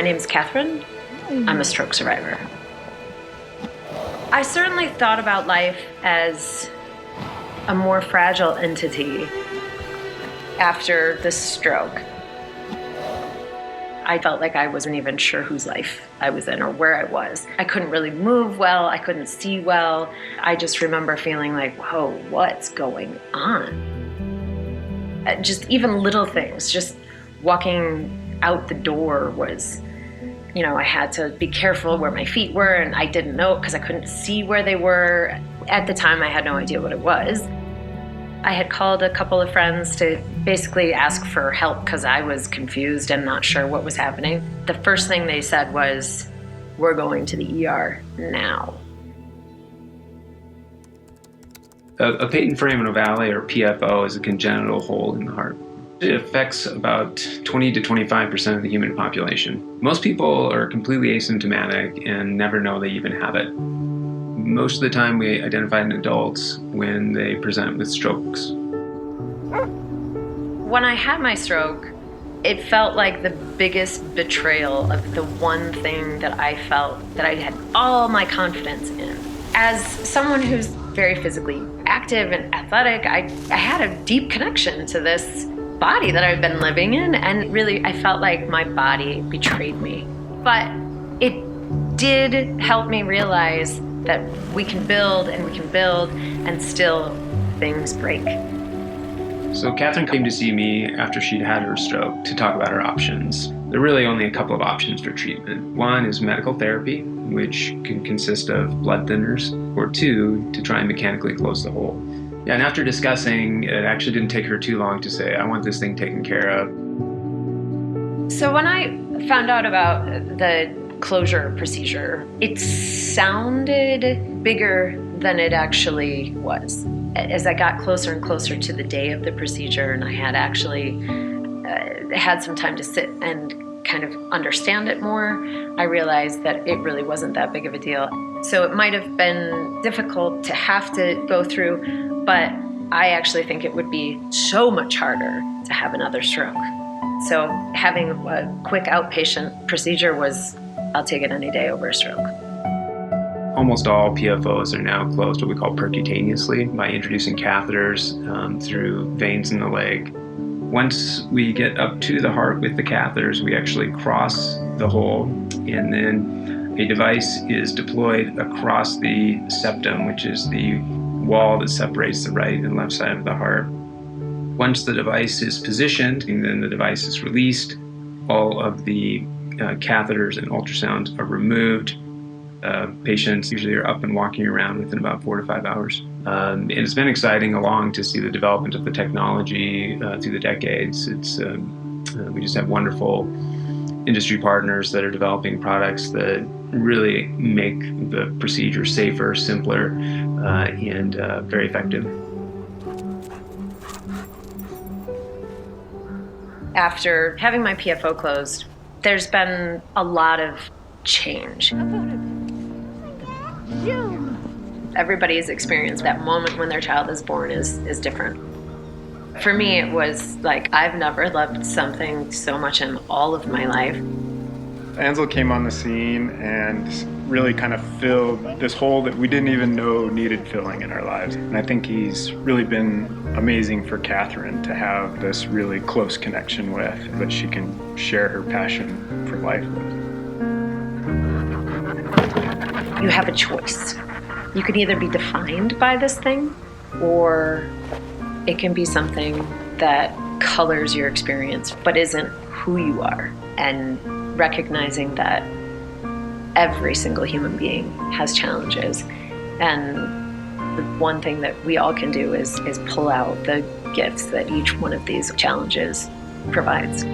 name's Kathryn. I'm a stroke survivor. I certainly thought about life as a more fragile entity after the stroke. I felt like I wasn't even sure whose life I was in or where I was. I couldn't really move well, I couldn't see well. I just remember feeling like, whoa, what's going on? Just even little things, just walking out the door was, I had to be careful where my feet were, and I didn't know because I couldn't see where they were. At the time, I had no idea what it was. I had called a couple of friends to basically ask for help because I was confused and not sure what was happening. The first thing they said was, "We're going to the ER now." A patent foramen ovale, or PFO, is a congenital hole in the heart. It affects about 20 to 25% of the human population. Most people are completely asymptomatic and never know they even have it. Most of the time we identify it in adults when they present with strokes. When I had my stroke, it felt like the biggest betrayal of the one thing that I felt that I had all my confidence in. As someone who's very physically active and athletic, I had a deep connection to this body that I've been living in, and really I felt like my body betrayed me. But it did help me realize that we can build and still things break. So Kathryn came to see me after she'd had her stroke to talk about her options. There are really only a couple of options for treatment. One is medical therapy, which can consist of blood thinners, or two, to try and mechanically close the hole. Yeah, and after discussing, it actually didn't take her too long to say, I want this thing taken care of. So when I found out about the closure procedure, it sounded bigger than it actually was. As I got closer and closer to the day of the procedure, and I had actually had some time to sit and kind of understand it more, I realized that it really wasn't that big of a deal. So it might have been difficult to have to go through, but I actually think it would be so much harder to have another stroke. So having a quick outpatient procedure was, I'll take it any day over a stroke. Almost all PFOs are now closed what we call percutaneously by introducing catheters through veins in the leg. Once we get up to the heart with the catheters, we actually cross the hole, and then a device is deployed across the septum, which is the wall that separates the right and left side of the heart. Once the device is positioned, and then the device is released, all of the catheters and ultrasounds are removed. Patients usually are up and walking around within about 4 to 5 hours. And it's been exciting along to see the development of the technology through the decades. We just have wonderful industry partners that are developing products that really make the procedure safer, simpler, and very effective. After having my PFO closed, there's been a lot of change. Everybody's experience, that moment when their child is born is different. For me, it was like, I've never loved something so much in all of my life. Ansel came on the scene and really kind of filled this hole that we didn't even know needed filling in our lives. And I think he's really been amazing for Kathryn to have this really close connection with, that she can share her passion for life with. You have a choice. You could either be defined by this thing, or it can be something that colors your experience but isn't who you are. And recognizing that every single human being has challenges, and the one thing that we all can do is pull out the gifts that each one of these challenges provides.